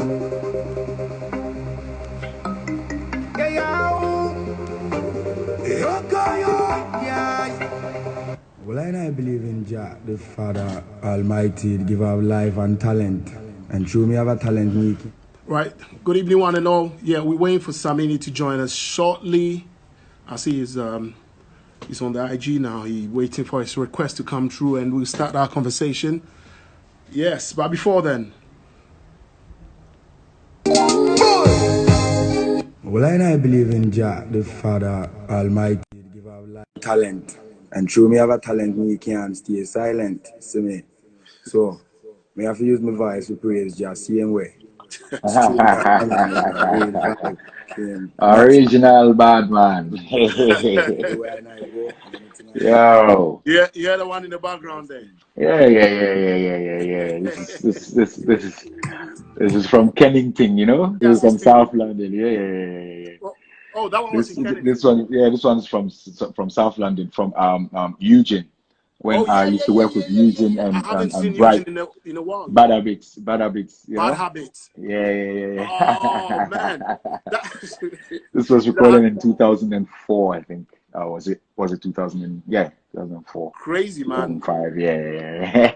Well, I believe in Jah, the Father Almighty, the giver of life and talent. And through me have a talent, me. Right. Good evening, one and all. Yeah, we're waiting for Samini to join us shortly. I see he's on the IG now. He's waiting for his request to come through, and we'll start our conversation. Yes, but before then. Well, I believe in Jah, the Father Almighty, the giver of life and talent. And through me have a talent, me can't stay silent. See me. So, me have to use my voice to praise Jah same way. Original bad man. Yo. Yeah, you're the one in the background there. Yeah. This is from Kennington, you know. This is from South London. Yeah. Oh, that one was in Kennington. This one's from South London, from Eugene. When I used to work with Eugene and Bright. In a while. Bad habits. Bad habits. Yeah. Oh man. This was recorded in 2004, I think. Was it 2000? Yeah, 2004. Crazy man. 2005. Yeah.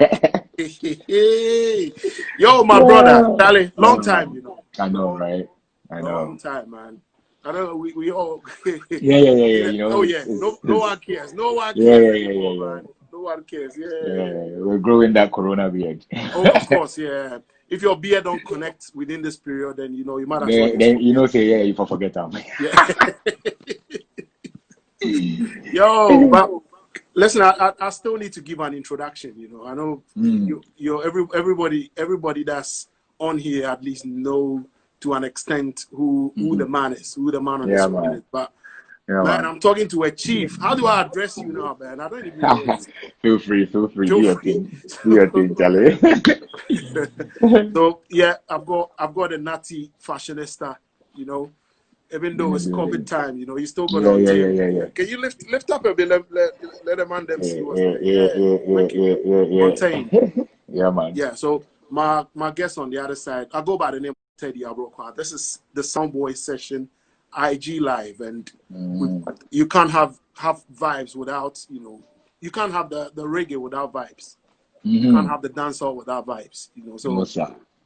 Yo, my brother, Dale, long time, you know. I know, right? I know. Long time, man. I know we all. Yeah. You know. Oh yeah. No one cares. No one cares. Yeah. Man. No one cares. Yeah. We're growing that corona beard. Oh, of course, yeah. If your beard don't connect within this period, then you know you might as well. Then you know, say you forget them. Yeah. Yo, but listen, I still need to give an introduction. You know, I know you're everybody that's on here at least know to an extent who the man is, who the man on the screen is. But man, I'm talking to a chief. How do I address you now, man? I don't even know. Feel free. Do your thing, Charlie. So yeah, I've got a natty fashionista, you know. Even though it's COVID time, you know, you still got to yeah. Can you lift up a bit? Let the man them see what's there. Yeah. Untamed. Yeah, man. Yeah. So my guest on the other side, I go by the name of Teddy Abrokwa. This is the Soundboy Session, IG Live, and you can't have vibes without, you know, you can't have the reggae without vibes. You can't have the dancehall without vibes, you know. So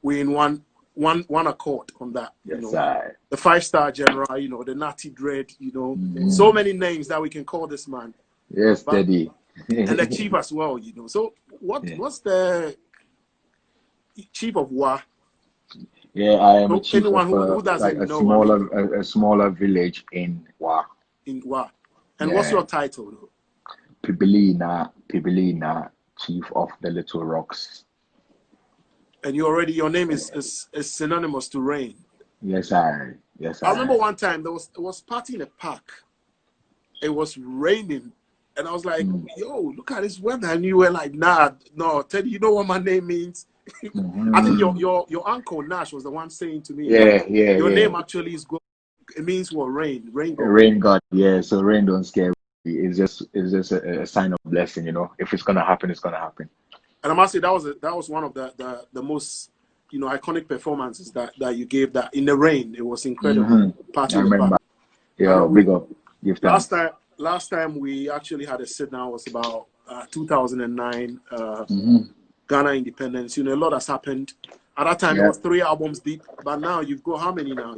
we're in one accord on that. Yes, you know, the 5-star general, you know, the Natty Dread, you know, so many names that we can call this man. Yes, Teddy. And the chief as well, you know. So what's the chief of Wa? Yeah, I am a chief anyone of who doesn't a know, a smaller village in Wa. In Wa. And what's your title though? Pibilina, Chief of the Little Rocks. And your name is synonymous to rain. Yes, I. I remember one time there was party in a park. It was raining, and I was like, "Yo, look at this weather!" And you were like, "Nah, no, Teddy, you know what my name means?" I think your uncle Nash was the one saying to me, your name actually is good. It means what? Rain god. Rain god. Yeah. So rain don't scare. It's just a sign of blessing, you know. If it's gonna happen, it's gonna happen. And I must say that was one of the most, you know, iconic performances that you gave. That in the rain, it was incredible. I remember. Yeah, big up. Last time we actually had a sit down was about 2009, Ghana independence. You know, a lot has happened. At that time, it was 3 albums deep, but now you've got how many now?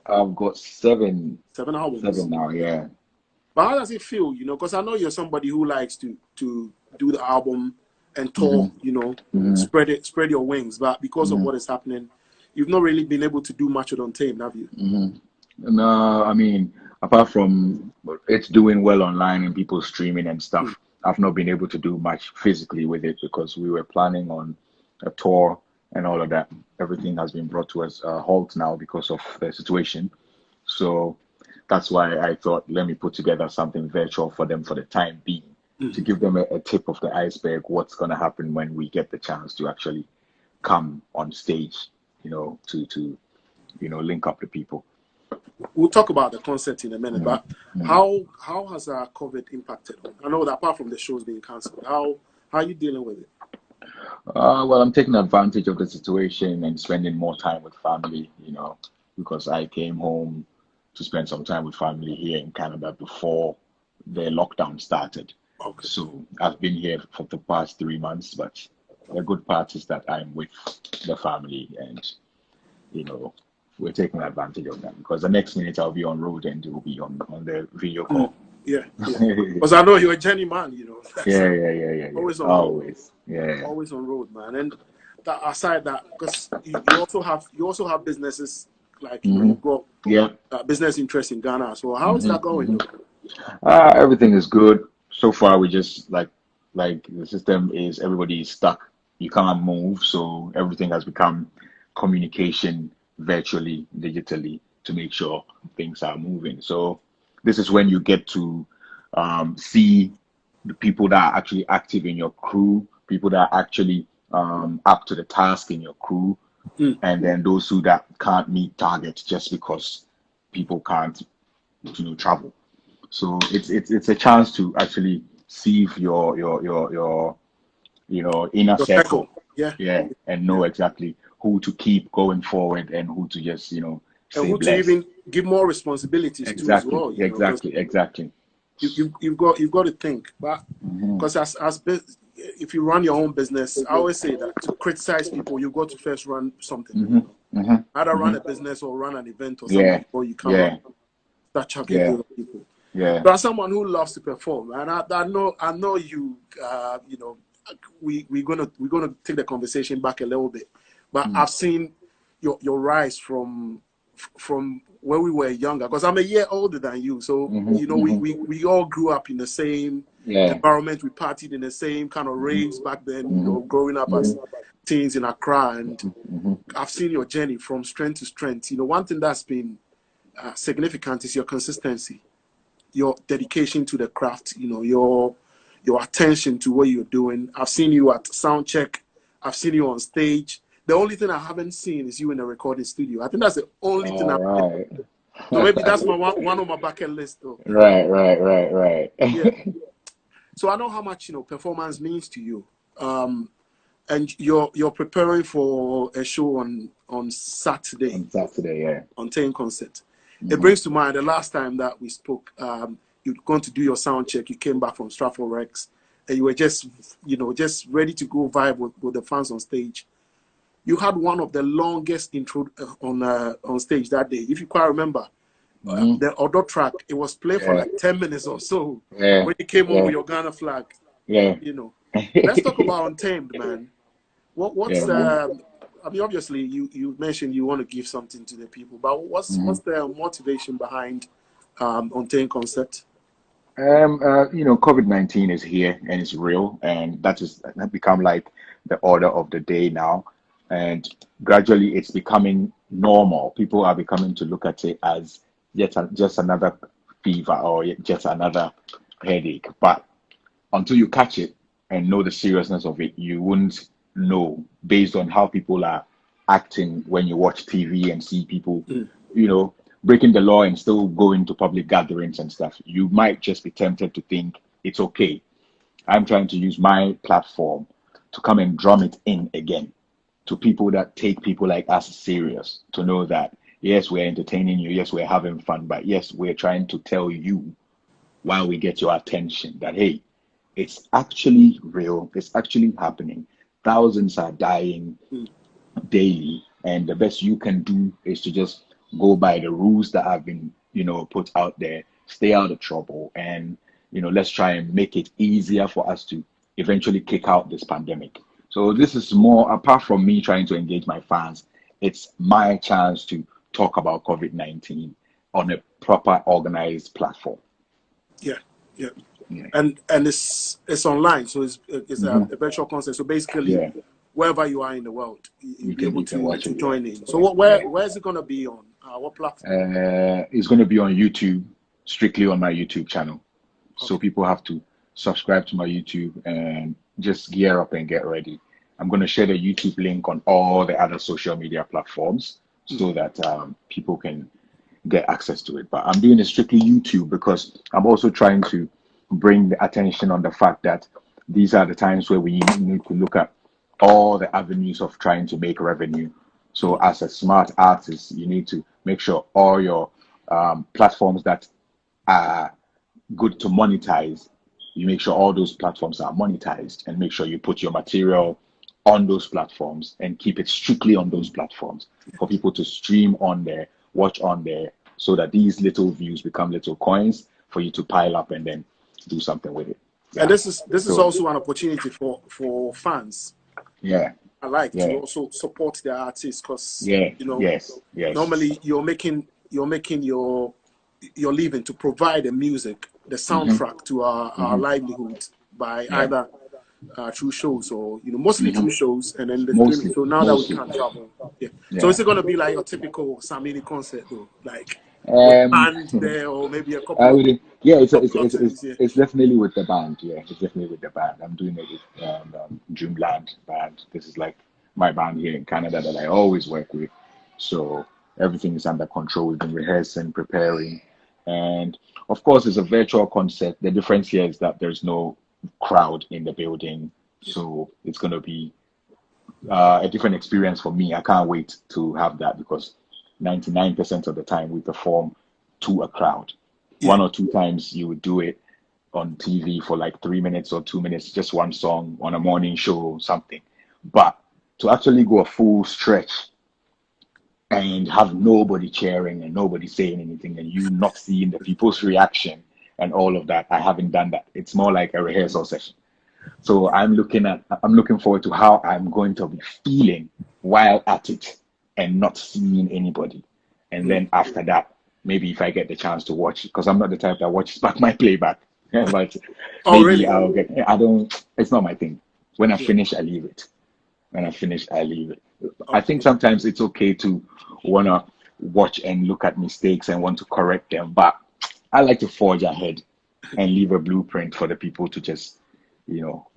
I've got 7. 7 albums. 7 now, yeah. But how does it feel? You know, because I know you're somebody who likes to do the album and tour, you know, spread your wings. But because of what is happening, you've not really been able to do much with Untamed, have you? No, I mean, apart from it's doing well online and people streaming and stuff, I've not been able to do much physically with it because we were planning on a tour and all of that. Everything has been brought to us a halt now because of the situation. So that's why I thought, let me put together something virtual for them for the time being, to give them a tip of the iceberg, what's going to happen when we get the chance to actually come on stage, you know, to you know, link up the people. We'll talk about the concert in a minute, but how has COVID impacted? I know that apart from the shows being cancelled, how are you dealing with it? Well, I'm taking advantage of the situation and spending more time with family, because I came home to spend some time with family here in Canada before the lockdown started. Okay. So I've been here for the past 3 months, but the good part is that I'm with the family and, we're taking advantage of that because the next minute I'll be on road and we'll be on the video call. Yeah. Because I know you're a Jenny man, Yeah. Always on Always. road. Yeah. Always on road, man. And that aside that, because you also have businesses like you've got business interests in Ghana. So how is that going? Everything is good. So far, we just like the system is everybody is stuck. You can't move, so everything has become communication virtually, digitally to make sure things are moving. So this is when you get to see the people that are actually active in your crew, people that are actually up to the task in your crew, and then those who that can't meet targets just because people can't, travel. So it's a chance to actually see if your inner Your circle, circle. Yeah. and know exactly who to keep going forward and who to just And say who to bless. even give more responsibilities to as well. Exactly. You've got to think, but because if you run your own business, I always say that to criticize people, you've got to first run something. Either run a business or run an event or something before you come start chucking to other people. Yeah. But as someone who loves to perform, and I know you, we're gonna take the conversation back a little bit, but I've seen your rise from when we were younger, because I'm a year older than you, so we all grew up in the same environment. We partied in the same kind of raves back then, growing up as teens in Accra, and I've seen your journey from strength to strength. One thing that's been significant is your consistency, your dedication to the craft, your attention to what you're doing. I've seen you at sound check. I've seen you on stage. The only thing I haven't seen is you in a recording studio. I think that's the only thing I've seen. So maybe that's one on my bucket list, though. Right. Yeah. So I know how much performance means to you, and you're preparing for a show on Saturday. On Saturday, yeah. Untamed Concert. It brings to mind the last time that we spoke. You're going to do your sound check. You came back from Stratford Rex, and you were just ready to go vibe with the fans on stage. You had one of the longest intro on stage that day. If you quite remember, the other track, it was played for like 10 minutes or so. Yeah. When you came on with your Ghana flag. Yeah. Let's talk about Untamed, man. What's I mean, obviously, you mentioned you want to give something to the people, but what's the motivation behind Untamed Concert? COVID-19 is here and it's real, and that become like the order of the day now. And gradually, it's becoming normal. People are becoming to look at it as just another fever or just another headache. But until you catch it and know the seriousness of it, you wouldn't know based on how people are acting when you watch TV and see people, breaking the law and still going to public gatherings and stuff. You might just be tempted to think it's okay. I'm trying to use my platform to come and drum it in again to people that take people like us serious, to know that, yes, we're entertaining you, yes, we're having fun, but yes, we're trying to tell you while we get your attention that, hey, it's actually real, it's actually happening. Thousands are dying daily, and the best you can do is to just go by the rules that have been, put out there, stay out of trouble, and, let's try and make it easier for us to eventually kick out this pandemic. So this is more, apart from me trying to engage my fans, it's my chance to talk about COVID-19 on a proper organized platform. Yeah. And it's online, so it's a virtual concert. So basically, wherever you are in the world, you'll be able to join in. So where is it going to be on? What platform? It's going to be on YouTube, strictly on my YouTube channel. Okay. So people have to subscribe to my YouTube and just gear up and get ready. I'm going to share the YouTube link on all the other social media platforms so that people can get access to it. But I'm doing it strictly YouTube because I'm also trying to bring the attention on the fact that these are the times where we need to look at all the avenues of trying to make revenue. So as a smart artist, you need to make sure all your platforms that are good to monetize, you make sure all those platforms are monetized, and make sure you put your material on those platforms and keep it strictly on those platforms for people to stream on there, watch on there, so that these little views become little coins for you to pile up and then do something with it. Yeah. And this is also an opportunity for fans. Yeah. I like to also support their artists, because normally you're making your living to provide the music, the soundtrack to our livelihood by either through shows or mostly through shows, and then the streaming. So now that we can't travel, so is it going to be like your typical Samini concert though, like with band there, or maybe a couple of it's definitely with the band. Yeah, it's definitely with the band. I'm doing it with Dreamland band. This is like my band here in Canada that I always work with. So everything is under control. We've been rehearsing, preparing, and of course it's a virtual concert. The difference here is that there's no crowd in the building, so it's going to be a different experience for me. I can't wait to have that, because 99% of the time we perform to a crowd. One or two times you would do it on TV for like 3 minutes or 2 minutes, just one song on a morning show or something. But to actually go a full stretch and have nobody cheering and nobody saying anything, and you not seeing the people's reaction and all of that, I haven't done that. It's more like a rehearsal session. So I'm looking forward to how I'm going to be feeling while at it and not seeing anybody. And then after that, maybe if I get the chance to watch, because I'm not the type that watches back my playback. But really? It's not my thing. When I finish, I leave it. When I finish, I leave it. I think sometimes it's okay to want to watch and look at mistakes and want to correct them, but I like to forge ahead and leave a blueprint for the people to just,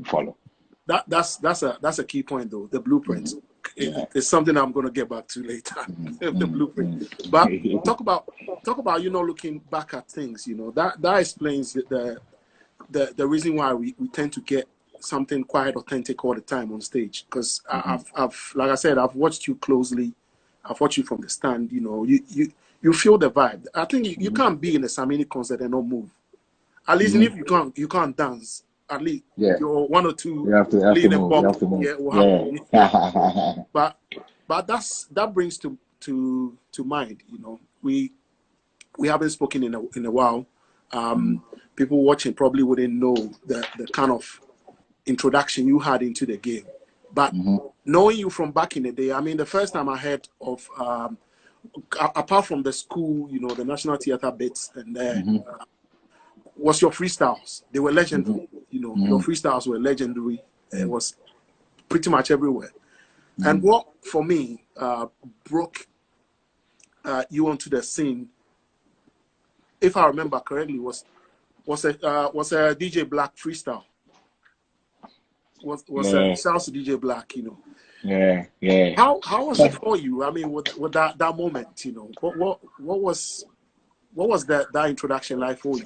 follow. That's a key point though. The blueprint. It's something I'm going to get back to later. The blueprint. But talk about looking back at things. That explains the reason why we tend to get something quite authentic all the time on stage. Because I've like I said, I've watched you closely. I've watched you from the stand. You feel the vibe. I think you can't be in a Samini concert and not move. At least if you can't dance, at least you're one or two lean and bump. But that brings to mind. We haven't spoken in a while. People watching probably wouldn't know the kind of introduction you had into the game. But knowing you from back in the day, I mean, the first time I heard of apart from the school, the National Theatre bits, and was your freestyles. They were legendary. Your freestyles were legendary. It was pretty much everywhere. And what, for me, broke you onto the scene, if I remember correctly, was a DJ Black freestyle. Was a shouts to DJ Black, Yeah. How was it for you? I mean, with that moment, what was that introduction like for you?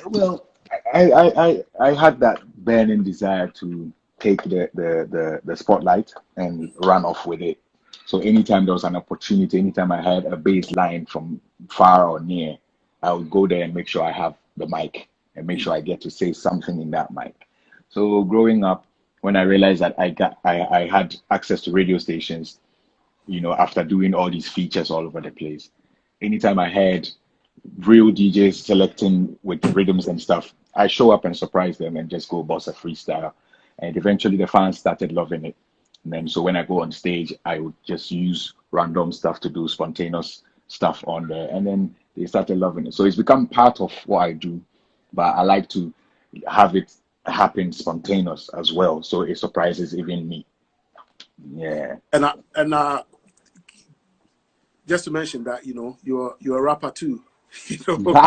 Well, I had that burning desire to take the spotlight and run off with it. So anytime there was an opportunity, anytime I had a bass line from far or near, I would go there and make sure I have the mic and make sure I get to say something in that mic. So growing up, when I realized that I had access to radio stations, after doing all these features all over the place, anytime I had real DJs selecting with rhythms and stuff, I show up and surprise them and just go boss a freestyle. And eventually the fans started loving it. And then so when I go on stage, I would just use random stuff to do spontaneous stuff on there. And then they started loving it. So it's become part of what I do, but I like to have it happen spontaneous as well. So it surprises even me. Yeah. And just to mention that, you're a rapper too. You know,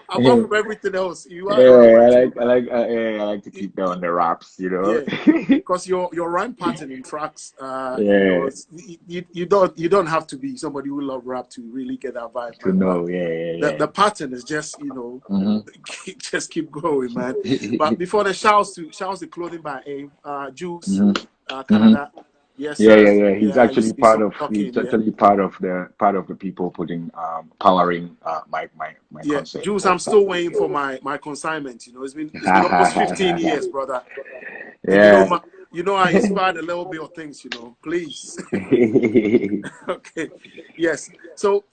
apart Yeah, from everything else, you are a I writer, like, I like, I like to keep that on the wraps, you know. yeah, because your rhyme pattern in tracks, you know, Yeah, you don't have to be somebody who love rap to really get that vibe, to man. But know, yeah. the pattern is just, you know, Hmm. just keep going, man. But before the shouts to clothing by AIM, Juice, Hmm. Hmm. Canada, yes Yeah, sir, He's yeah, actually he's he's talking, yeah. actually part of the people putting powering my Yeah, concert Juice, I'm for still Saturday. waiting So for my consignment. You know, it's been almost 15 years, brother. And yeah. I inspired a little bit of things. You know, please. Okay. Yes. So,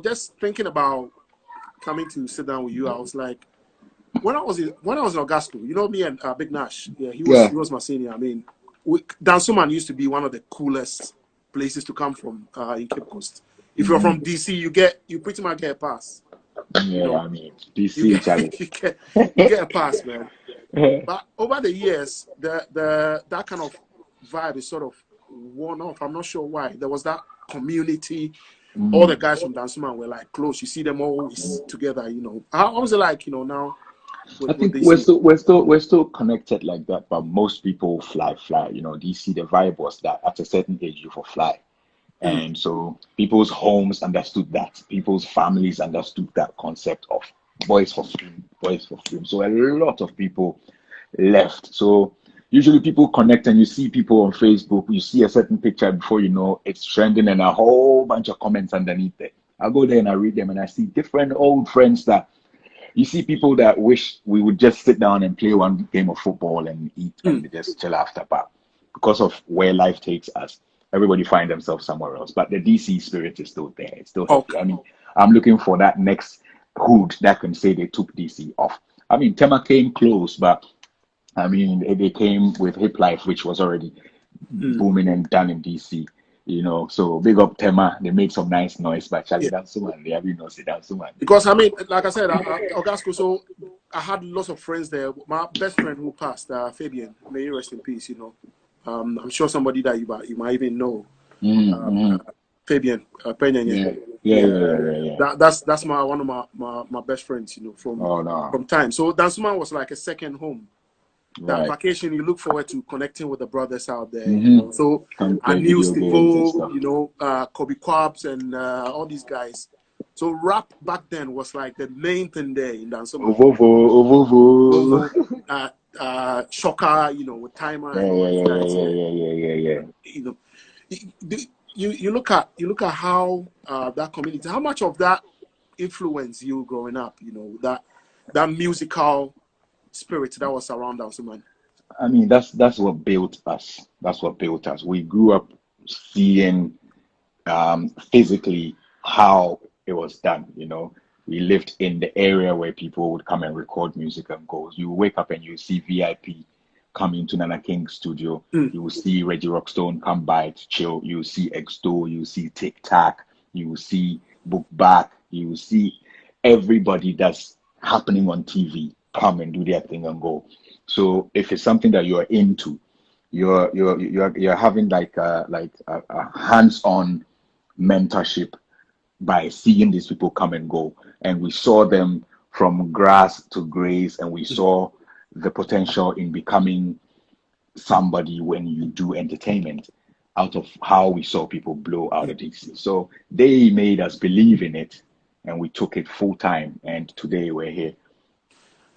just thinking about coming to sit down with you, I was like, when I was in Augusta, you know me and Big Nash. Yeah, he was Yeah. he was my senior. I mean, Dansuman used to be one of the coolest places to come from in Cape Coast. If you're Hmm. from DC, you pretty much get a pass. You Yeah, know, I mean, you DC get Charlie. you get a pass, man. But over the years, that kind of vibe is sort of worn off. I'm not sure why. There was that community. All the Mm. guys from Dansuman were like close. You see them always together. You know, how was it like? You know, now I with think we're DC. still we're still we're still connected like that, but most people fly. You know, DC, the vibe was that at a certain age you for fly. Mm, And so people's homes understood that. People's families understood that concept of boys for film, boys for film. So a lot of people left. So usually people connect and you see people on Facebook, you see a certain picture before you know it's trending and a whole bunch of comments underneath it. I go there and I read them and I see different old friends that you see people that wish we would just sit down and play one game of football and eat mm, and just chill after. But because of where life takes us, everybody find themselves somewhere else. But the DC spirit is still there. It's still healthy. okay. I mean, I'm looking for that next hood that can say they took DC off. I mean, Tema came close, but I mean, they came with Hip Life, which was already Mm, booming and done in DC. You know, so big up Tema. They made some nice noise, but Charlie yeah. dance one. They have no say dance one. Because I mean, like I said, Augusta. So I had lots of friends there. My best friend who passed, Fabian, may he rest in peace. You know, I'm sure somebody that you might even know. Mm-hmm. Fabian Penyan. Yeah, Yeah, yeah. that's my one of my best friends, you know, from Oh no, time. So Dansuman was like a second home. That right. vacation, you look forward to connecting with the brothers out there, you know. Mm-hmm. So Come I play knew video games and Stevo, stuff. you know, Kobe Quabs and all these guys. So rap back then was like the main thing there in Dansuman. Ovovo, ovovo. Vovo, Shocker, you know, with Timer and all these guys. Yeah, Yeah. you know, you look at how that community, how much of that influenced you growing up, you know, that musical spirit that was around us, man. I mean, that's what built us. That's what built us. We grew up seeing physically how it was done. You know, we lived in the area where people would come and record music and go. You wake up and you see VIP come into Nana King's studio. Mm, You will see Reggie Rockstone come by to chill. You will see Exto. You will see Tic Tac. You will see Book Back. You will see everybody that's happening on TV come and do their thing and go. So if it's something that you're into, you're having like a hands-on mentorship by seeing these people come and go. And we saw them from grass to grace, and we mm. saw the potential in becoming somebody when you do entertainment out of how we saw people blow out of DC. So they made us believe in it, and we took it full time. And today we're here.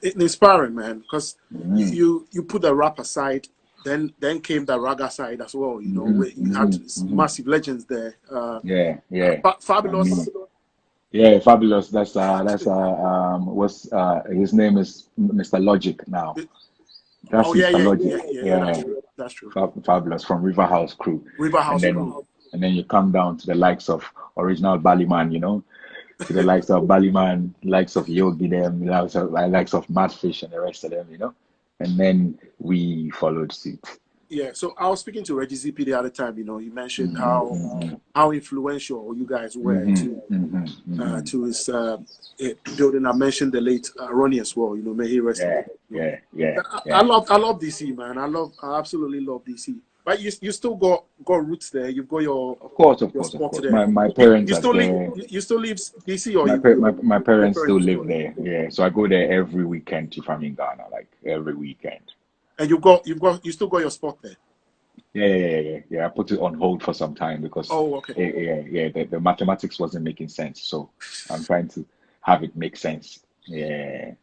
It's inspiring, man, because Mm-hmm. you put the rap aside, then came the raga side as well, you know, Mm-hmm. where you had Mm-hmm. massive legends there. Yeah. I mean, Fabulous. yeah, fabulous. What's his name is Mr. Logic now. That's Oh yeah, Mr. yeah, Logic. yeah. That's Yeah, true. That's true. fabulous from River House Crew, River and House then crew. and then you come down to the likes of original Ballyman, you know, to the likes of Ballyman, likes of Yogi, them, likes of Madfish, and the rest of them, you know, and then we followed suit. Yeah. So I was speaking to Reggie ZP the other time. You know, he mentioned Mm-hmm. how influential you guys were Mm-hmm. to Mm-hmm. Mm-hmm. to his building. I mentioned the late Ronnie as well. You know, may he rest in Yeah, peace. You know, yeah, yeah, I yeah. love DC, man. I absolutely love DC. But you still got roots there. You've got your Of course. spot there. My parents You are still live there. you still live DC, or My your parents still parents live there. Yeah, so I go there every weekend if I'm in Ghana, like every weekend. and you still got your spot there. Yeah. I put it on hold for some time because Oh, okay. the mathematics wasn't making sense. So I'm trying to have it make sense. Yeah.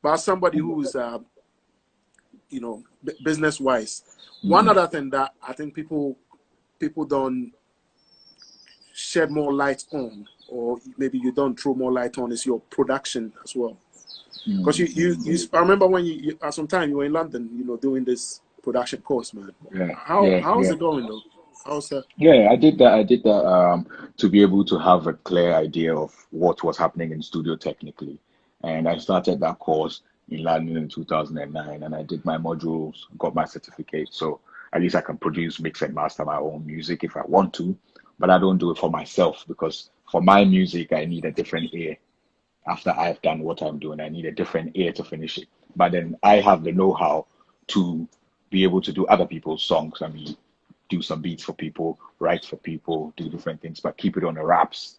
But as somebody who's business wise, one Mhm. other thing that I think people don't shed more light on, or maybe you don't throw more light on, is your production as well. Because I remember when you at some time you were in London, doing this production course, man. How's Yeah. it going though? How's that? Yeah, I did that to be able to have a clear idea of what was happening in studio technically. And I started that course in London in 2009, and I did my modules, got my certificate. So at least I can produce, mix and master my own music if I want to, but I don't do it for myself because for my music, I need a different ear. After I've done what I'm doing, I need a different ear to finish it. But then I have the know-how to be able to do other people's songs. I mean, do some beats for people, write for people, do different things, but keep it on the wraps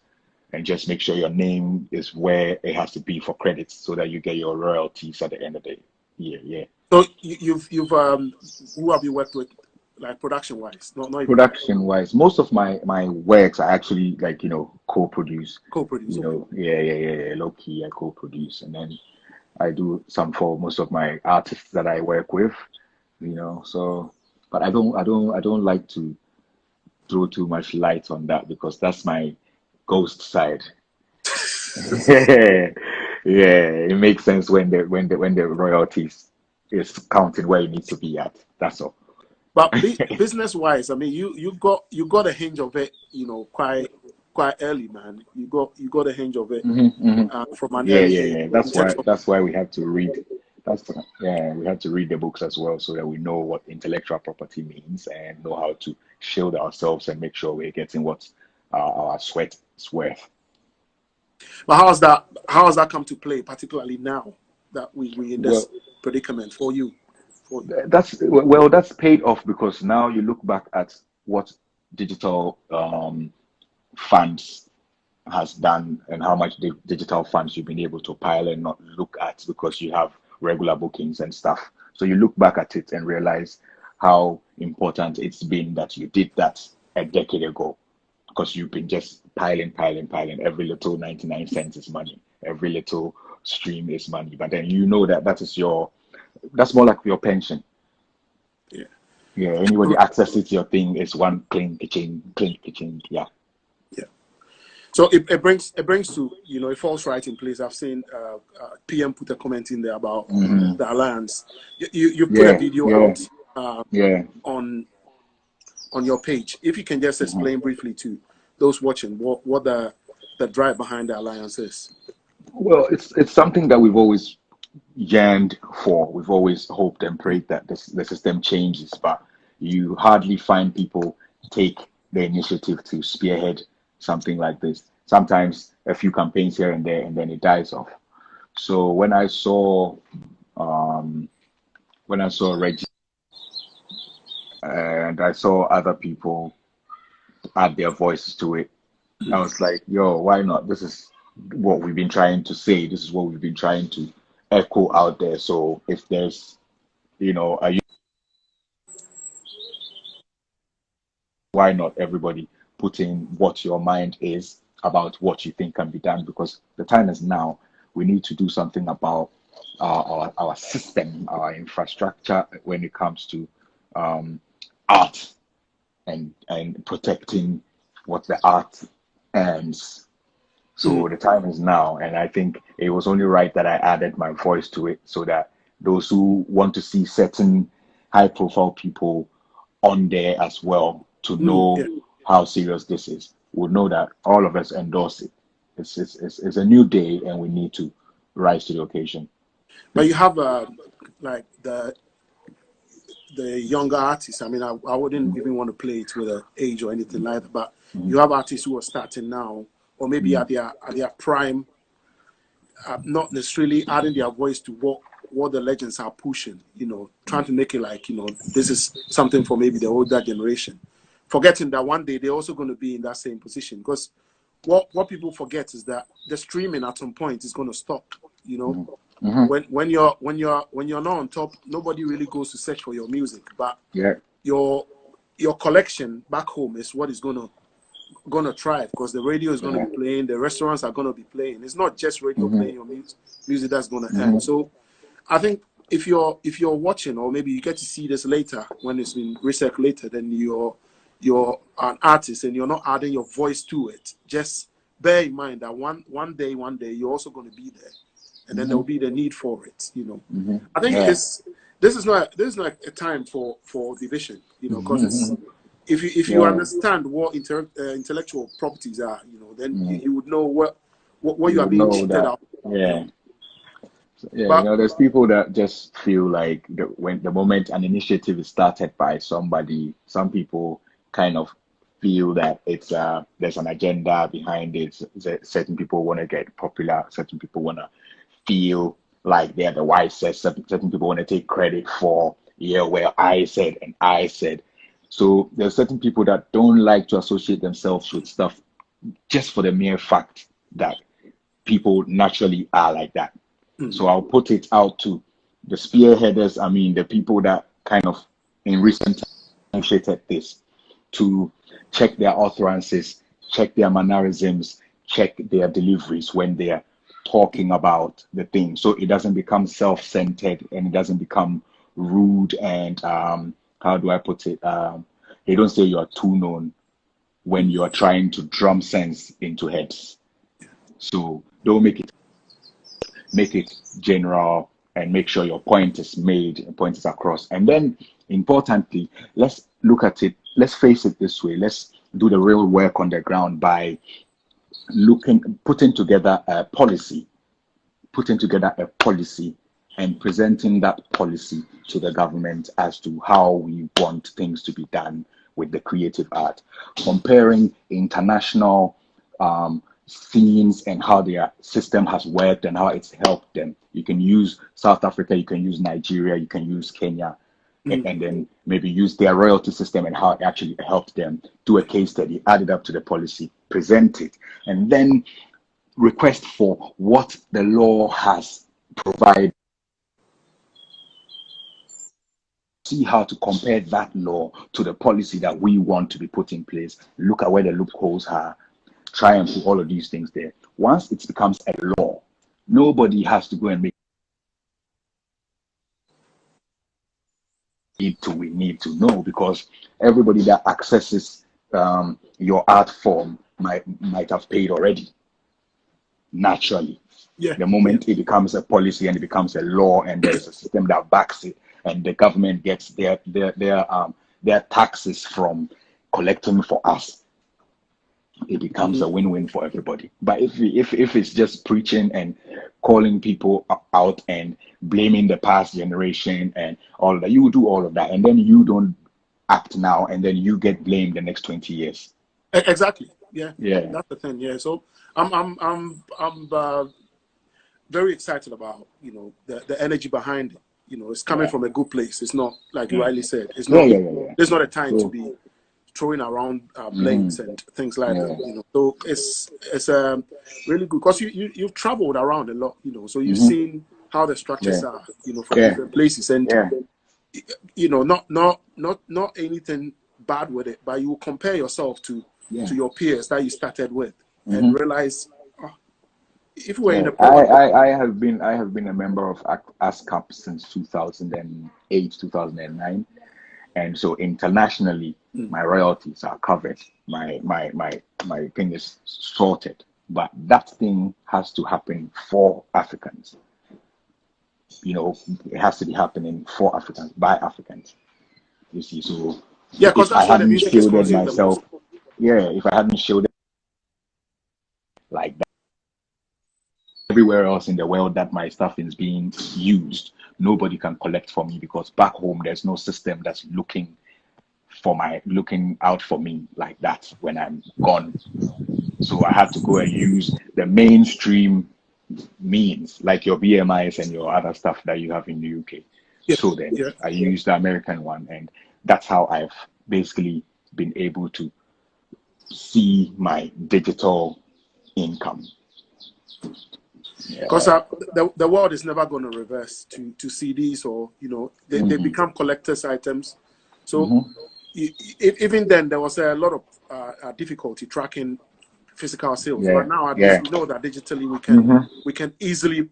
and just make sure your name is where it has to be for credits so that you get your royalties at the end of the year. Yeah. So you've who have you worked with, like production wise? Not even Production wise, most of my works I actually like, co-produce. co-produce. Okay. Yeah. Low key, I co-produce, and then I do some for most of my artists that I work with, So, but I don't like to throw too much light on that because that's my ghost side. Yeah, it makes sense when the royalties is counting where it needs to be at. That's all. But business wise, I mean, you got a hinge of it, quite early, man. You got a hinge of it from an early age Yeah. in That's terms why of. that's why we have to read. We have to read the books as well so that we know what intellectual property means and know how to shield ourselves and make sure we're getting what our sweat is worth. But how has that come to play, particularly now that we in Well, this predicament for you? For you. that's paid off because now you look back at what digital funds has done and how much digital funds you've been able to pile and not look at because you have regular bookings and stuff. So you look back at it and realize how important it's been that you did that a decade ago because you've been just piling. Every little 99 cents is money. Every little stream is money. But then that's more like your pension. Yeah. Yeah, anybody accesses your thing is one clink, kitchen. Yeah. Yeah. So it brings to it falls right in place. I've seen PM put a comment in there about Hmm. the alliance. You put a Yeah, video yeah, out yeah. on your page. If you can just Mhm. explain briefly to those watching what the drive behind the alliance is. Well, it's something that we've always yearned for. We've always hoped and prayed that the system changes, but you hardly find people take the initiative to spearhead something like this. Sometimes a few campaigns here and there, and then it dies off. So um, when I saw Reggie and I saw other people add their voices to it, I was like, yo, why not? This is what we've been trying to say. This is what we've been trying to echo out there. So if there's, a why not everybody put in what your mind is about what you think can be done? Because the time is now. We need to do something about our system, our infrastructure when it comes to art and protecting what the art earns. So Mm. the time is now, and I think it was only right that I added my voice to it so that those who want to see certain high profile people on there as well to Yeah. know how serious this is will know that all of us endorse it. It's a new day, and we need to rise to the occasion. But you have like the younger artists. I mean, I wouldn't even want to play it with an age or anything like that. But Mhm. you have artists who are starting now, or maybe Mhm. at their prime, not necessarily adding their voice to what what the legends are pushing, you know, trying to make it like, you know, this is something for maybe the older generation, forgetting that one day they're also going to be in that same position. Because what people forget is that the streaming at some point is going to stop, you know. When you're not on top, nobody really goes to search for your music, but your collection back home is what is gonna thrive, because the radio is gonna be playing, the restaurants are gonna be playing. It's not just radio playing your music that's gonna end. So I think if you're watching, or maybe you get to see this later when it's been recirculated, and you're an artist and you're not adding your voice to it, just bear in mind that one day you're also going to be there, and then there'll be the need for it, you know. I think this is not a time for division, you know, because it's if you understand what intellectual properties are, you know, then you would know what you are being cheated out. But, you know, there's people that just feel like when the moment an initiative is started by somebody, some people kind of feel that it's there's an agenda behind it. Certain people want to get popular. Certain people want to feel like they're the wisest. Certain people want to take credit for, well, I said and I said. So there's certain people that don't like to associate themselves with stuff just for the mere fact that people naturally are like that. So I'll put it out to the spearheaders. I mean, the people that kind of in recent times initiated this, to check their utterances, check their mannerisms, check their deliveries when they're talking about the thing, so it doesn't become self-centered and it doesn't become rude and how do I put it? They don't say you're too known when you're trying to drum sense into heads. So don't make it general, and make sure your point is made and point is across. And then importantly, let's look at it, let's face it this way, let's do the real work on the ground by putting together a policy and presenting that policy to the government as to how we want things to be done with the creative art, comparing international scenes and how their system has worked and how it's helped them. You can use South Africa, you can use Nigeria, you can use Kenya, and then maybe use their royalty system and how it actually helped them. Do a case study, add it up to the policy, present it, and then request for what the law has provided. See how to compare that law to the policy that we want to be put in place. Look at where the loopholes are. Try and put all of these things there. Once it becomes a law, nobody has to go and make we need to know, because everybody that accesses your art form might have paid already. Naturally, the moment it becomes a policy and it becomes a law, and there is a system that backs it, and the government gets their taxes from collecting for us, it becomes a win-win for everybody. But if it's just preaching and calling people out and blaming the past generation and all that, you do all of that, and then you don't act now, and then you get blamed the next 20 years. Exactly. Yeah. That's the thing. Yeah. So I'm very excited about, you know, the energy behind it. You know, it's coming from a good place. It's not, like you rightly said, it's not. There's not a time to be throwing around blames and things like that. You know, so it's really good, because you've traveled around a lot. You know, so you've seen how the structures are. You know, from different places, and you know, not anything bad with it, but you compare yourself to your peers that you started with, and realize, if we're in a I have been a member of ASCAP since 2008, 2009, and so internationally my royalties are covered, my thing is sorted, but that thing has to happen for Africans. You know, it has to be happening for Africans, by Africans, you see. So because that's why the music is consumed myself, if I hadn't shielded like that everywhere else in the world that my stuff is being used, nobody can collect for me, because back home there's no system that's looking out for me like that when I'm gone. So I had to go and use the mainstream means, like your BMIs and your other stuff that you have in the UK. Yeah. So then Yeah. I use the American one, and that's how I've basically been able to see my digital income. Because the world is never going to reverse to CDs, or they become collector's items. So even then there was a lot of difficulty tracking physical sales. But now at least we know that digitally we can easily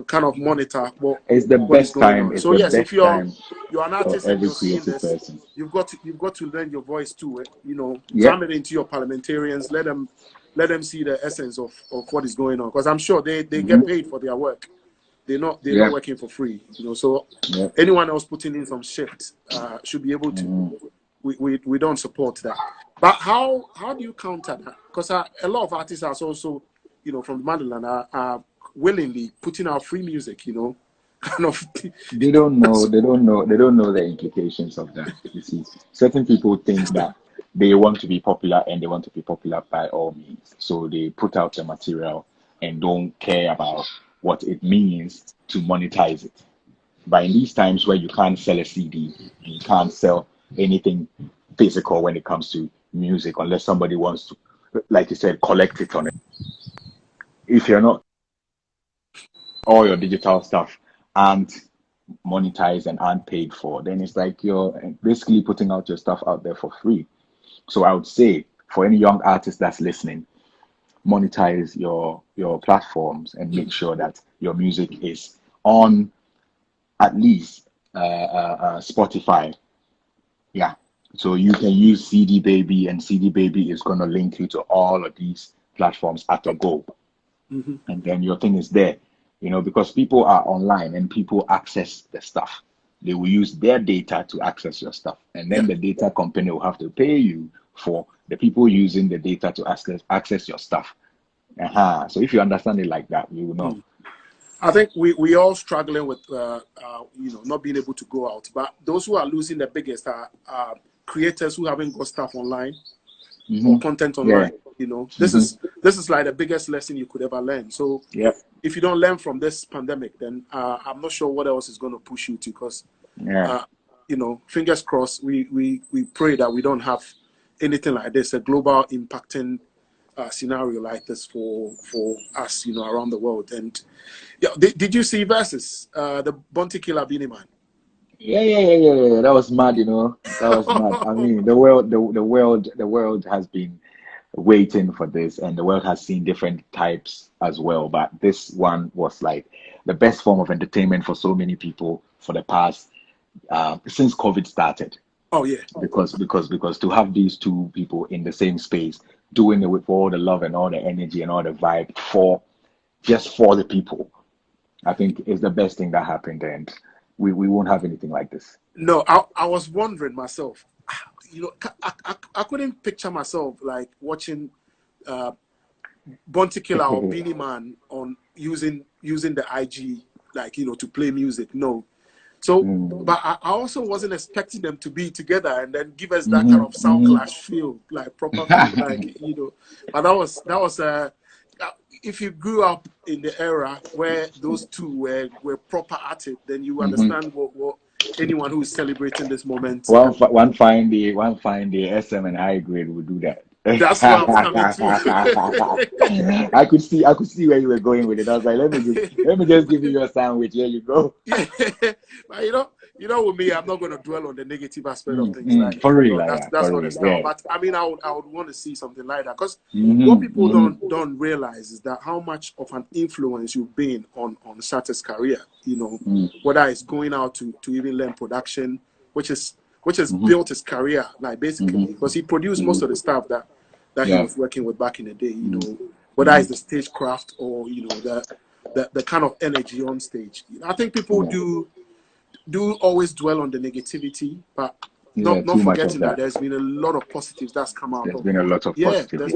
kind of monitor what it's the what best is going time. on. It's So the yes, best if you're time an for artist and every you're seeing creative this, person. you've got to lend your voice to it. Yep. Jam it into your parliamentarians. Let them see the essence of what is going on, because I'm sure they get paid for their work. They're not working for free. So anyone else putting in some shift should be able to. We don't support that. But how do you counter that? Because a lot of artists are also from the motherland are willingly putting out free music. Kind of. They don't know the implications of that. You see, certain people think that they want to be popular, and they want to be popular by all means. So they put out the material and don't care about what it means to monetize it. But in these times where you can't sell a CD, and you can't sell anything physical when it comes to music, unless somebody wants to, like you said, collect it on it. If you're not, all your digital stuff aren't monetized and aren't paid for, then it's like you're basically putting out your stuff out there for free. So I would say for any young artist that's listening, monetize your platforms and make sure that your music is on at least Spotify. Yeah. So you can use CD Baby, and CD Baby is going to link you to all of these platforms at a go. And then your thing is there, because people are online and people access the stuff. They will use their data to access your stuff. And then the data company will have to pay you for the people using the data to access your stuff. So if you understand it like that, you will know. I think we all struggling with not being able to go out, but those who are losing the biggest are creators who haven't got stuff online or content online. This is like the biggest lesson you could ever learn. So if you don't learn from this pandemic, then I'm not sure what else is going to push you to. Because fingers crossed, we pray that we don't have anything like this, a global impacting scenario like this for us, around the world. And did you see Versus, the Bounty Killer Beanie Man? Yeah. That was mad, That was mad. I mean, the world has been waiting for this, and the world has seen different types as well. But this one was like the best form of entertainment for so many people for the past since COVID started. Oh yeah. Because to have these two people in the same space doing it with all the love and all the energy and all the vibe for the people, I think is the best thing that happened, and we won't have anything like this. No, I was wondering myself, I couldn't picture myself like watching Bounty Killer or Beanie Man on using the IG, like, to play music. No. So, but I also wasn't expecting them to be together and then give us that kind of soundclash feel, like proper feel, like, But that was if you grew up in the era where those two were proper at it, then you understand what anyone who is celebrating this moment. One fine day, SM and high grade will do that. That's what I'm coming to. I could see where you were going with it. I was like, let me just give you your sandwich. Here you go. Yeah, but with me, I'm not going to dwell on the negative aspect of things. Like, for real, that's not the style. But I mean, I would want to see something like that, because what people don't realize is that how much of an influence you've been on Shatta's career. Whether it's going out to even learn production, which has built his career, like, basically, because he produced most of the stuff that he was working with back in the day. Whether it's the stagecraft or the kind of energy on stage. I think people do always dwell on the negativity, but not forgetting that there's been a lot of positives that's come out. There's been a lot of positives.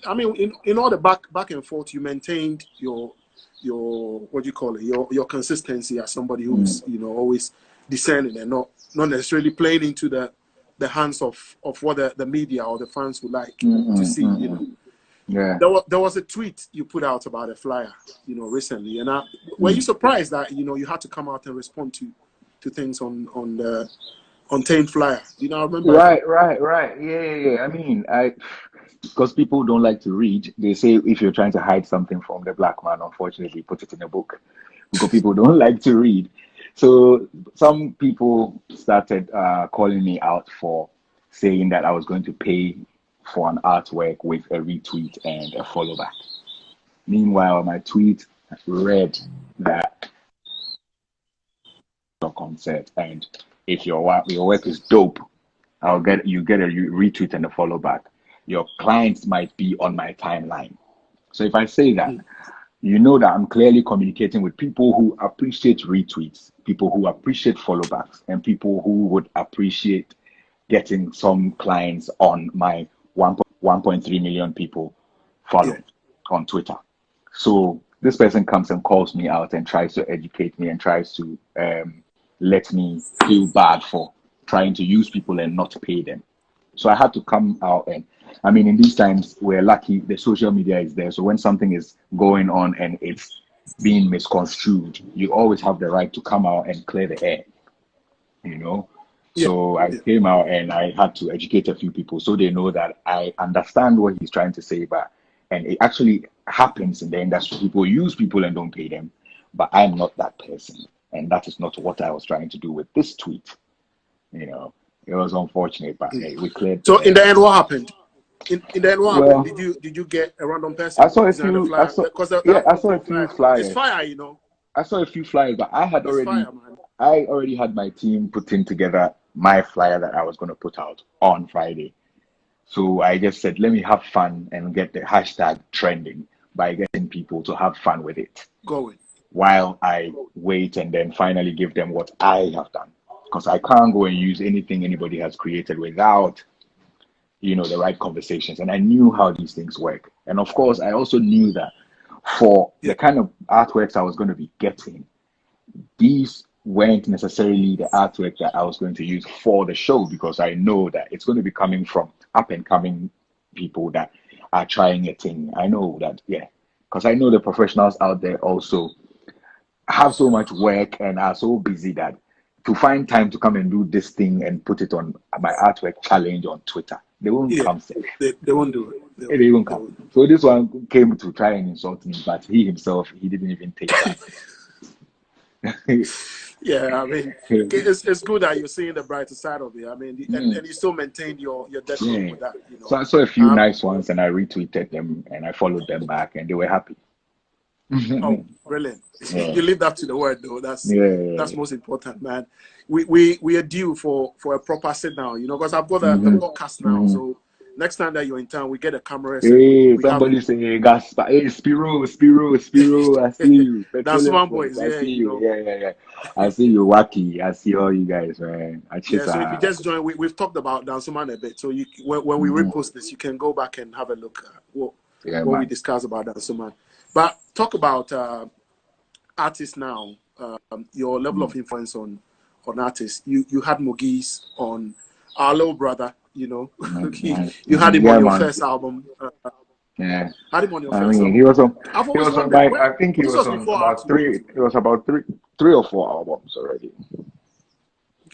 I mean, in all the back and forth, you maintained your what do you call it, your consistency as somebody who's always discerning and not necessarily playing into the hands of what the media or the fans would like to see. Yeah. There was a tweet you put out about a flyer, recently, and were you surprised that you had to come out and respond to things on the Untamed flyer? I remember. Right. Yeah. I mean, because people don't like to read. They say if you're trying to hide something from the black man, unfortunately, put it in a book, because people don't like to read. So some people started calling me out for saying that I was going to pay for an artwork with a retweet and a follow back. Meanwhile, my tweet read that concert, and if your work is dope, you get a retweet and a follow back. Your clients might be on my timeline. So if I say that, you know that I'm clearly communicating with people who appreciate retweets, people who appreciate follow backs, and people who would appreciate getting some clients on my 1.3 million people follow on Twitter. So this person comes and calls me out and tries to educate me and tries to let me feel bad for trying to use people and not pay them. So I had to come out, and I mean, in these times, we're lucky the social media is there. So when something is going on and it's being misconstrued, you always have the right to come out and clear the air, So I came out and I had to educate a few people so they know that I understand what he's trying to say, and it actually happens in the industry. People use people and don't pay them, but I'm not that person. And that is not what I was trying to do with this tweet. It was unfortunate, but we cleared. So in the end, what happened? In the end, what happened? Did you get a random person? I saw a few. I saw a few flyers. It's fire, I saw a few flyers, but I already had my team putting together my flyer that I was going to put out on Friday. So I just said, let me have fun and get the hashtag trending by getting people to have fun with it. Going. While I wait and then finally give them what I have done. Because I can't go and use anything anybody has created without, the right conversations. And I knew how these things work. And of course, I also knew that for the kind of artworks I was going to be getting, these weren't necessarily the artwork that I was going to use for the show, because I know that it's going to be coming from up and coming people that are trying a thing. I know that, because I know the professionals out there also have so much work and are so busy that to find time to come and do this thing and put it on my artwork challenge on Twitter, they won't come. They won't do it. They won't come. So this one came to try and insult me, but he himself, he didn't even take that. Yeah, I mean, it's good that you're seeing the brighter side of it. I mean, and you still maintain your decorum with that. So I saw a few nice ones and I retweeted them and I followed them back and they were happy. Oh, brilliant! You leave that to the word, though. That's most important, man. We are due for a proper sit down, because I've got a podcast now. So next time that you're in town, we get a camera. Hey, somebody say Gaspar. Hey, Spiro. I see you. That's one boys. I see you. Yeah. I see you, Wacky. I see all you guys, man. So if you just join, we've talked about Dansoman a bit. So when we repost this, you can go back and have a look at what we discussed about Dansoman. But talk about artists now, your level of influence on artists. You had Mugis on Our Little Brother, you had him on your first album. Had him on your first album. He was on I think he was on about three. It was about three or four albums already.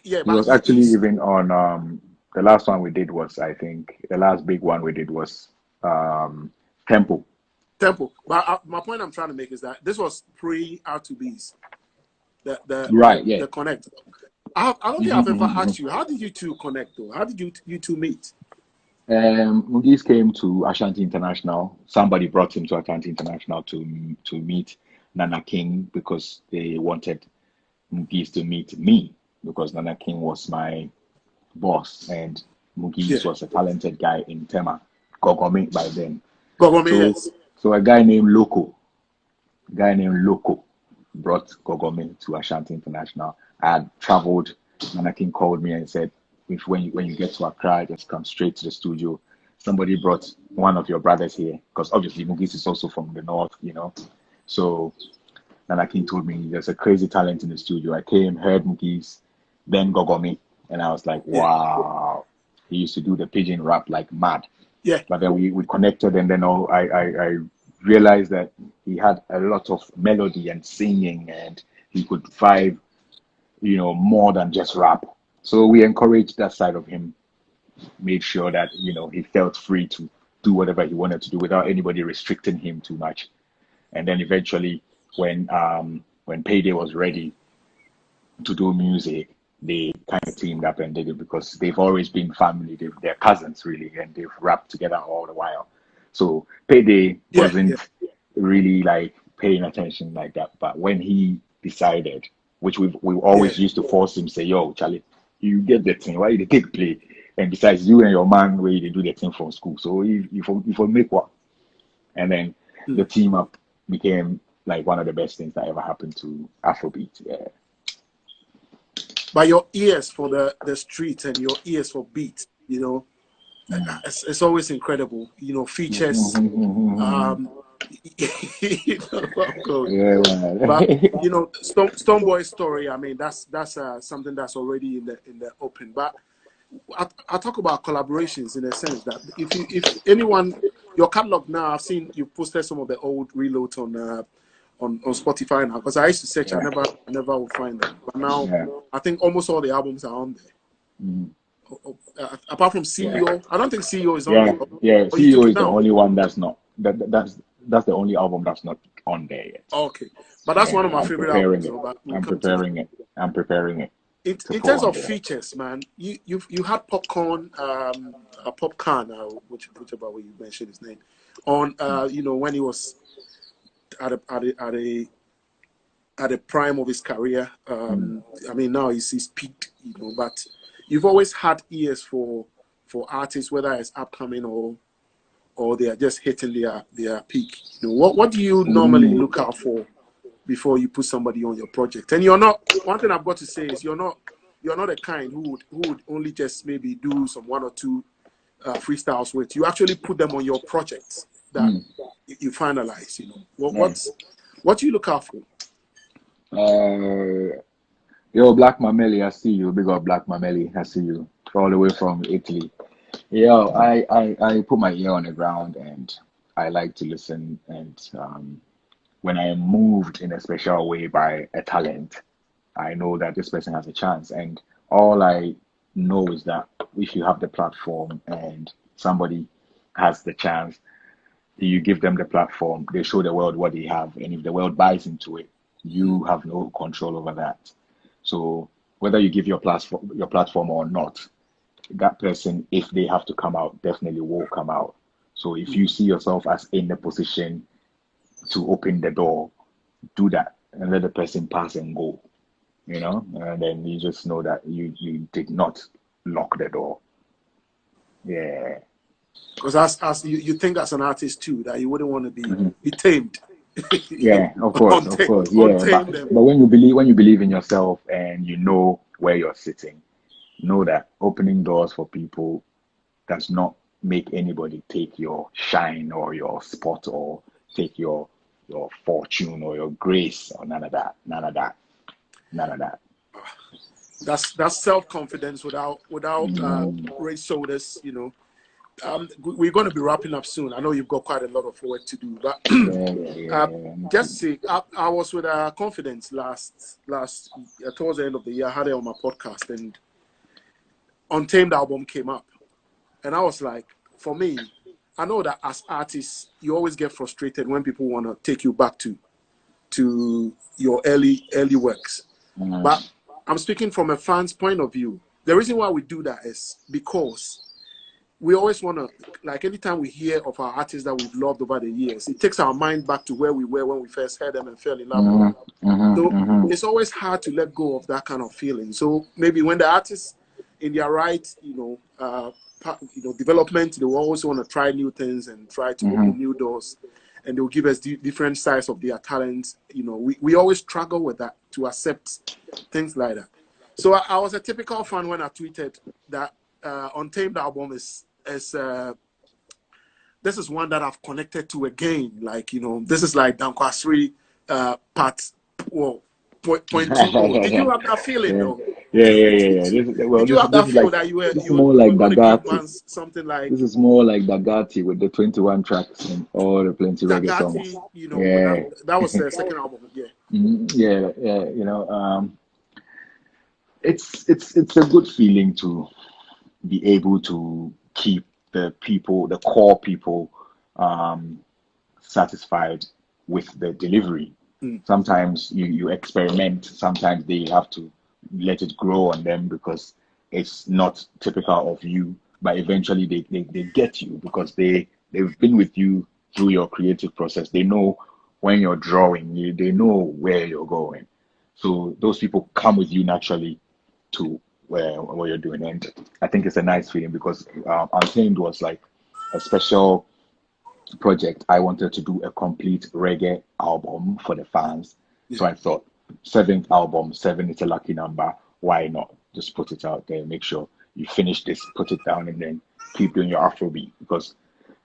Yeah, he was actually even on the last one we did was, I think, the last big one we did was Tempo. But my point I'm trying to make is that this was pre-R2Bs. The connect. I don't think I've ever asked you, how did you two connect, though? How did you two meet? Mugis came to Ashanti International. Somebody brought him to Ashanti International to meet Nana King, because they wanted Mugis to meet me, because Nana King was my boss and Mugis was a talented guy in Tema, Gogome by then. So a guy named Loco brought Gogome to Ashanti International. I had traveled. Nana King called me and said, when you get to Accra, just come straight to the studio. Somebody brought one of your brothers here, because obviously Mugis is also from the north, So Nana King told me there's a crazy talent in the studio. I came, heard Mugis, then Gogome, and I was like, wow. He used to do the pigeon rap like mad. Yeah. But then we connected, and then I realized that he had a lot of melody and singing, and he could vibe, more than just rap. So we encouraged that side of him, made sure that, he felt free to do whatever he wanted to do without anybody restricting him too much. And then eventually, when Payday was ready to do music, they kind of teamed up and did it because they've always been family. They're cousins, really, and they've rapped together all the while. So Payday wasn't really like paying attention like that. But when he decided, which we always used to force him, say, "Yo, Charlie, you get the thing. Why you take play? And besides, you and your man, where you do the thing from school. So if you make what?" And then the team up became like one of the best things that ever happened to Afrobeat. Yeah. But your ears for the street and your ears for beat, it's always incredible. Features. Yeah, but Stoneboy's story. I mean, that's something that's already in the open. But I talk about collaborations in a sense that if anyone, your catalog now, I've seen you posted some of the old reloads on Spotify now, because I used to search, I never would find them. But now I think almost all the albums are on there. Apart from CEO, I don't think CEO is on there. Yeah, CEO is the only one that's not. That's the only album that's not on there yet. Okay, but that's one of my favorite albums. I'm preparing it. In terms of features, man, you had Popcorn, whichever way you mentioned his name, on when he was at the prime of his career. I mean, now he's peaked, but you've always had ears for artists, whether it's upcoming or they are just hitting their peak. What do you normally look out for before you put somebody on your project? And you're not, one thing I've got to say is you're not the kind who would only just maybe do some one or two freestyles with. You actually put them on your projects that you finalize. What do you look out for? Yo, Black Mameli, I see you. Big up Black Mameli, I see you. All the way from Italy. Yo, I put my ear on the ground and I like to listen. And when I am moved in a special way by a talent, I know that this person has a chance. And all I know is that if you have the platform and somebody has the chance, you give them the platform, they show the world what they have. And if the world buys into it, you have no control over that. So whether you give your platform or not, that person, if they have to come out, definitely will come out. So if you see yourself as in the position to open the door, do that and let the person pass and go, and then you just know that you did not lock the door. Yeah. Because as you think as an artist too, that you wouldn't want to be tamed. Yeah, of course. Yeah, but when you believe in yourself and you know where you're sitting, know that opening doors for people does not make anybody take your shine or your spot or take your fortune or your grace or none of that. That's self-confidence without raised shoulders. We're going to be wrapping up soon. I know you've got quite a lot of work to do, but just to say, I was with Confidence last towards the end of the year. I had it on my podcast, and Untamed album came up, and I was like, for me, I know that as artists, you always get frustrated when people want to take you back to your early works. But I'm speaking from a fan's point of view. The reason why we do that is because we always want to, like, anytime we hear of our artists that we've loved over the years, it takes our mind back to where we were when we first heard them and fell in love with them. So it's always hard to let go of that kind of feeling. So maybe when the artists in their right, development, they will always want to try new things and try to open new doors, and they'll give us different sides of their talents. We always struggle with that, to accept things like that. So I was a typical fan when I tweeted that Untamed album is this is one that I've connected to again. Like, this is like Dankwasri point 2. Did you have that feeling though? Yeah. Well, Did you have this that is feel like that this is you more were like going to give Dagati. man something like This is more like Dagati with the 21 tracks and all the plenty reggae songs. Dagati? You know, with Yeah. that was the second album. Yeah. Yeah. It's a good feeling to be able to keep the people, the core people, um, satisfied with the delivery. Mm. Sometimes you experiment, sometimes they have to let it grow on them because it's not typical of you, but eventually they get you because they've been with you through your creative process. They know when you're drawing, they know where you're going. So those people come with you naturally to where you're doing. And I think it's a nice feeling because Untamed was like a special project. I wanted to do a complete reggae album for the fans. Yeah. So I thought, seventh album, seven is a lucky number. Why not just put it out there? Make sure you finish this, put it down, and then keep doing your Afrobeat because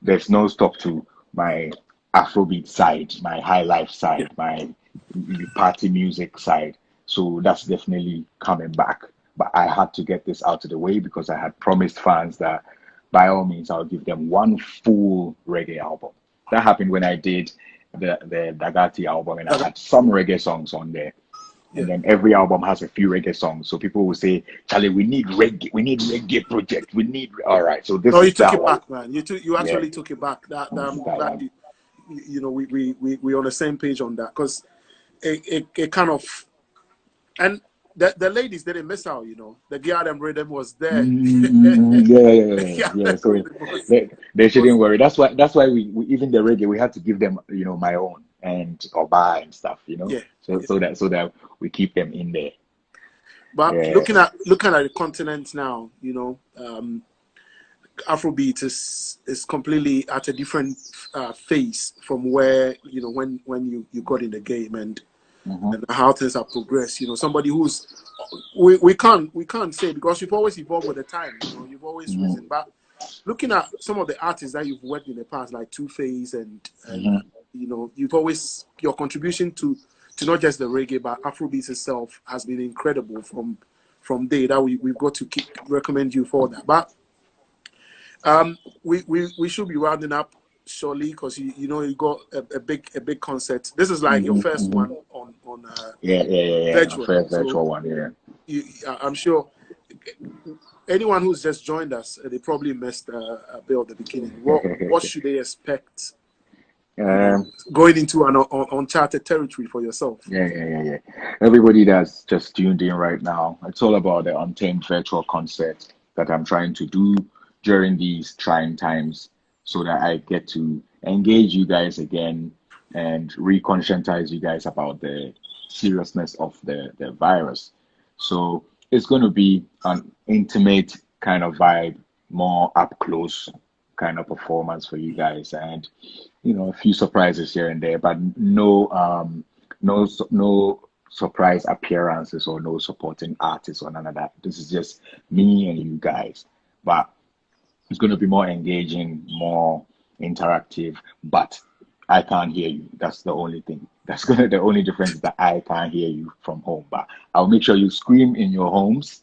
there's no stop to my Afrobeat side, my high life Yeah. side, my party music side. So that's definitely coming back. But I had to get this out of the way because I had promised fans that by all means I'll give them one full reggae album. That happened when I did the Dagati album and I had some reggae songs on there. Yeah. And then every album has a few reggae songs. So people will say, Charlie, we need reggae project. We need all right. So this No, you is took that it one. back, man. You Yeah, actually took it back. this is that one. You know, we on the same page on that because it kind of, and the ladies didn't miss out. You know, the Giardem rhythm was there. The Yeah. Giardem So rhythm they was shouldn't worry. That's why we even the reggae we had to give them my own and Oba and stuff. yeah. So that we keep them in there. But Yeah. looking at the continent now, you know, Afrobeat is completely at a different phase from where you know when you got in the game and how things have progressed. You know, somebody who's we can't say because you've always evolved with the time. You know, you've always risen. But looking at some of the artists that you've worked in the past, like Two Face and you know, you've always your contribution to not just the reggae but Afrobeat itself has been incredible from day that we've got to recommend you for that. But we should be rounding up shortly because you know you got a big concert. This is like your first one on Yeah. My virtual. first So virtual one. Yeah. I'm sure anyone who's just joined us, they probably missed a bit of the beginning. What should they expect? You know, um. going into an uncharted territory for yourself. Yeah. Everybody that's just tuned in right now, it's all about the Untamed Virtual Concert that I'm trying to do during these trying times so that I get to engage you guys again and re-conscientize you guys about the seriousness of the virus. So it's going to be an intimate kind of vibe, more up close kind of performance for you guys, and a few surprises here and there, but no surprise appearances or no supporting artists or none of that. This is just me and you guys, but it's going to be more engaging, more interactive, but I can't hear you. That's the only thing. The only difference is that I can't hear you from home, but I'll make sure you scream in your homes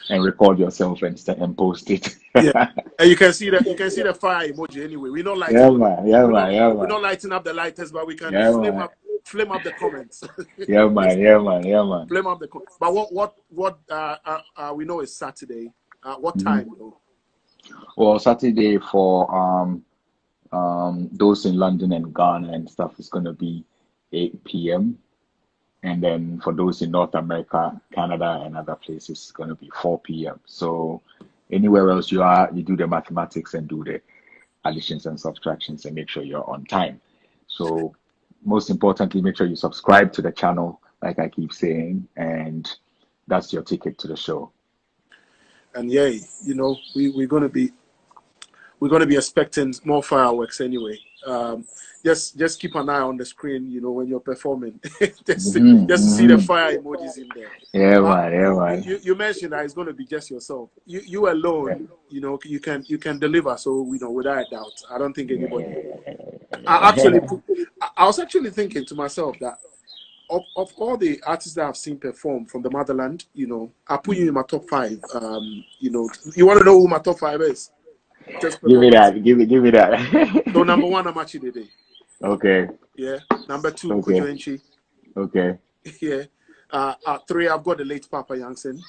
and record yourself and post it. Yeah, and you can see the fire emoji anyway. We're not lighting Yeah, up. man. Yeah, man. Yeah, We're man. not lighting up the lighters, but we can Yeah, man. flame up the comments. Yeah, man. Yeah, man. Yeah, man. Flame up the comments. But what we know is Saturday. What Mhm. time though? Well, Saturday for those in London and Ghana and stuff is gonna be 8 p.m. And then for those in North America, Canada, and other places, it's gonna be 4 p.m. So anywhere else you are, you do the mathematics and do the additions and subtractions and make sure you're on time. So most importantly, make sure you subscribe to the channel, like I keep saying, and that's your ticket to the show. And yay, you know, we're gonna be expecting more fireworks anyway. Just keep an eye on the screen, you know, when you're performing, just to see the fire emojis in there. Yeah, But man. Yeah, man. you mentioned that it's going to be just yourself. You Yeah. alone, you know, you can deliver. So you know, without a doubt, I don't think anybody. Yeah. I was actually thinking to myself that of all the artists that I've seen perform from the motherland, I put you in my top 5. You want to know who my top 5 is? Just give me that. Give me that. So number 1, Amachi Dede. Okay. Yeah. Number 2, Okay. Kojo Enchi. Okay. Yeah. At 3, I've got the late Papa Youngson.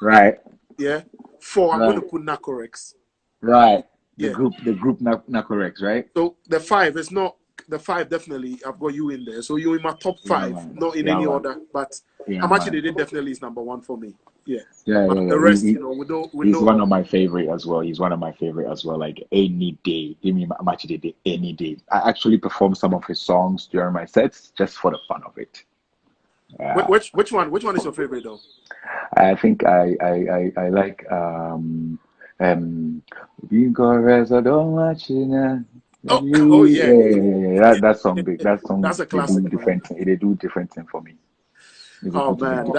Right. Yeah. 4, I'm Right. going to put Nakorex. Right. The Yeah. group Nakorex, right? So the 5 is not the 5. Definitely, I've got you in there. So you're in my top 5, not in any order. But Amachi Dede definitely is number 1 for me. Yeah. The rest, we don't. He's one of my favorite as well. He's one of my favorite as well. Like any day, give me Amachi Dede any day. I actually perform some of his songs during my sets just for the fun of it. Which one? Which one is your favorite though? I think I like Oh yeah. That song That's a classic. They do different thing for me. Oh man,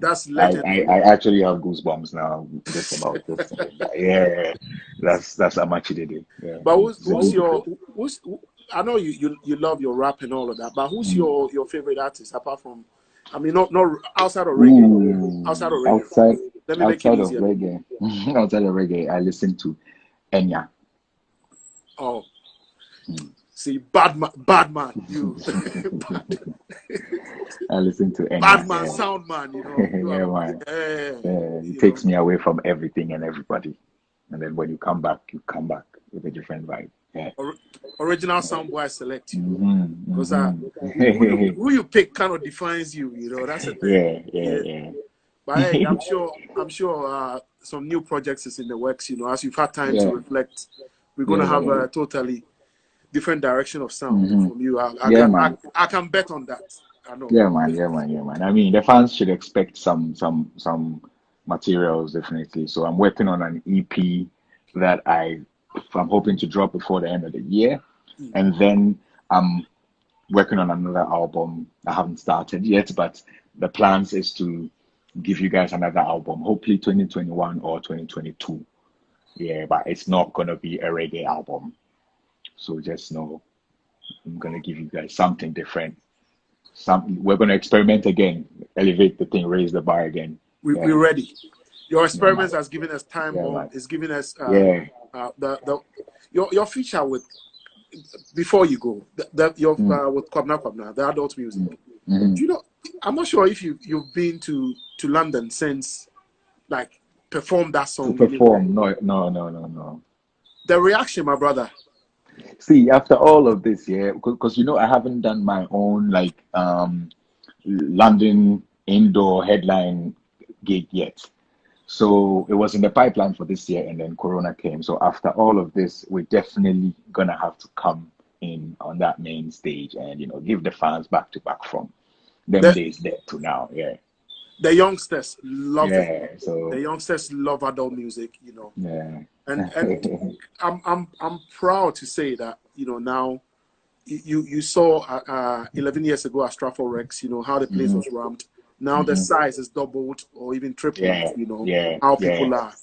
that's legendary. I actually have goosebumps now just about this. Yeah, that's Amachi Dede. Yeah. But who's I know you love your rap and all of that, but who's your favorite artist apart from, I mean, not outside of reggae? Outside of reggae. Let me make it easier. Outside of reggae, I listen to Enya. Oh. See, bad man, you. I listen to Enya. Bad man, sound man, Yeah, man. It takes me away from everything and everybody. And then when you come back with a different vibe. Yeah. Original Soundboy select you. Because who you pick kind of defines you, that's the thing. Yeah. But hey, I'm sure some new projects is in the works, as you've had time to reflect. We're gonna have a totally different direction of sound from you. I can bet on that. I know. Yeah, man. I mean, the fans should expect some materials definitely. So I'm working on an EP that I'm hoping to drop before the end of the year, and then I'm working on another album. I haven't started yet, but the plans is to give you guys another album, hopefully 2021 or 2022. Yeah, but it's not gonna be a reggae album. So just know I'm gonna give you guys something different. We're gonna experiment again, elevate the thing, raise the bar again. We're ready. Your experiments has given us time bomb. It's given us your feature with before you go. With Kwabna, the adult music. Do you know? I'm not sure if you've been to London since, like, perform that song. To perform? No. The reaction, my brother. See, after all of this, because I haven't done my own like London indoor headline gig yet. So it was in the pipeline for this year, and then Corona came. So after all of this, we're definitely gonna have to come in on that main stage and give the fans back to back from them days there to now. Yeah. The youngsters love it. So the youngsters love adult music, Yeah. And I'm proud to say that now you saw 11 years ago at Stratford Rex, how the place was ramped. Now the size is doubled or even tripled. How people are.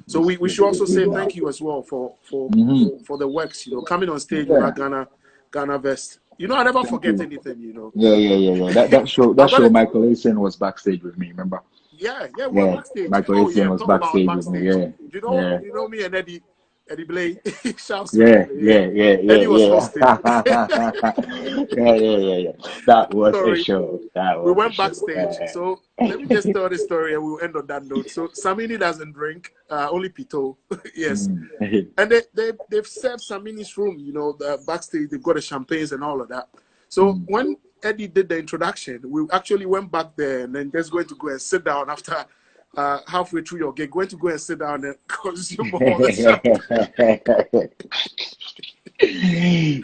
So we should also say thank you as well for the works. Coming on stage with that Ghana vest. I never forget anything. Yeah. That show Michael Essien was backstage with me. Remember? Yeah, we're backstage. Michael Essien was backstage with me. Yeah. You know me and Eddie Blay. Shouts to Eddie was hosting. Yeah. That was a show. We went backstage. Yeah. So let me just tell the story and we'll end on that note. So Samini doesn't drink, only Pito. Yes. And they've served Samini's room, the backstage, they've got the champagnes and all of that. So when Eddie did the introduction, we actually went back there and then just going to go and sit down after halfway through your gig, going to go and sit down and consume all the champagne.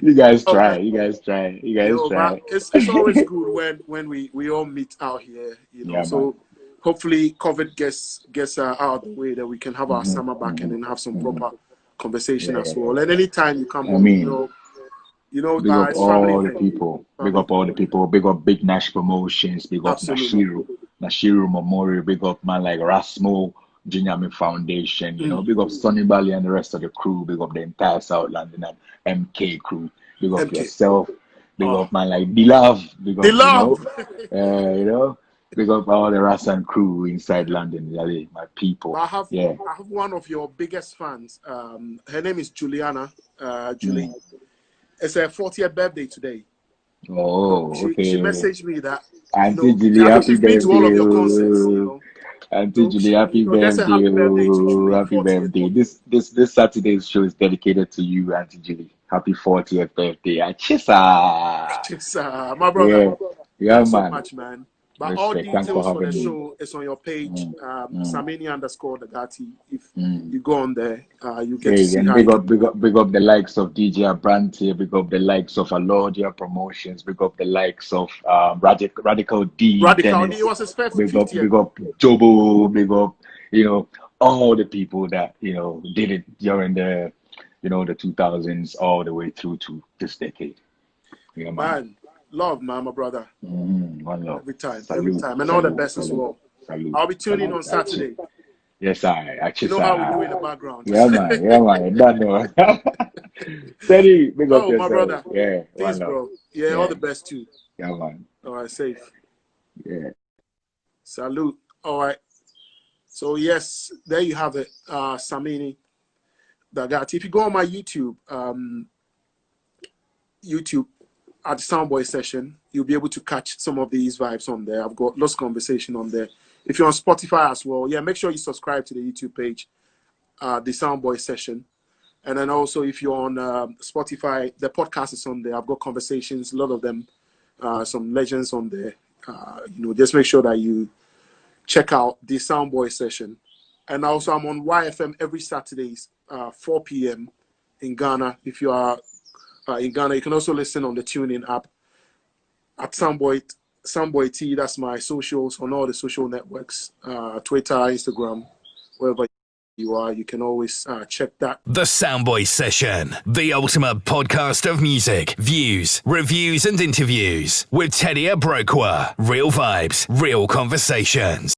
You guys try. It's always good when we all meet out here, so hopefully COVID gets out of the way that we can have our summer back and then have some proper conversation as well. And anytime you come home, big up all the people. Big up all the people. Big up Big Nash Promotions. Big up Nashiru Memorial. Big up man like Rasmo Jinyami Foundation. Big up Sonny Bally and the rest of the crew. Big up the entire South London and MK crew. Big up yourself. big up man like the love, big up, The love. you know, big up all the Rasan crew inside London, really, my people. I have Yeah. one of your biggest fans. Her name is Juliana. Julie. It's her 40th birthday today. Oh, She okay. messaged me that, Auntie Julie, I think happy she's been to all of your concerts, birthday. Auntie Julie, happy just a birthday. happy birthday to Julie. Happy 40th. birthday. This Saturday's show is dedicated to you, Auntie Julie. Happy 40th birthday. Achisa. It's, my brother. Yeah, Thanks so man. much, man. But all Respect. Thanks for details for the having me. show is on your page, Samini_Dagati. If Mm. you go on there, you get to Hey, see and how big up the likes of DJ Abrante, big up the likes of Alodia Promotions, big up the likes of Radical D, Radical D. Dennis, It was his big 50th. up Jobo, big up, all the people that, did it during the 2000s all the way through to this decade. Yeah, Man, love, man, my brother. One love. Every time. Salute, And all the salute, best as well. salute, I'll be tuning on salute. Saturday. Yes, You know how we do in the background. Yeah, man. That no. Teddy, big up Oh, my yourself. brother. Yeah, Peace, bro. Yeah, all the best too. Yeah, man. All right, safe. Yeah. Salute. All right. So, yes, there you have it, Samini Dagati. If you go on my YouTube at the Soundboy Session, you'll be able to catch some of these vibes on there. I've got lots of conversation on there. If you're on Spotify as well, make sure you subscribe to the YouTube page, the Soundboy Session. And then also, if you're on Spotify, the podcast is on there. I've got conversations, a lot of them, some legends on there. Just make sure that you check out the Soundboy Session. And also, I'm on YFM every Saturdays, 4 p.m. in Ghana. If you are in Ghana, you can also listen on the TuneIn app at Soundboy T. That's my socials on all the social networks, Twitter, Instagram, wherever you are. You can always check that. The Soundboy Session, the ultimate podcast of music, views, reviews, and interviews with Teddy Abrokwa. Real vibes, real conversations.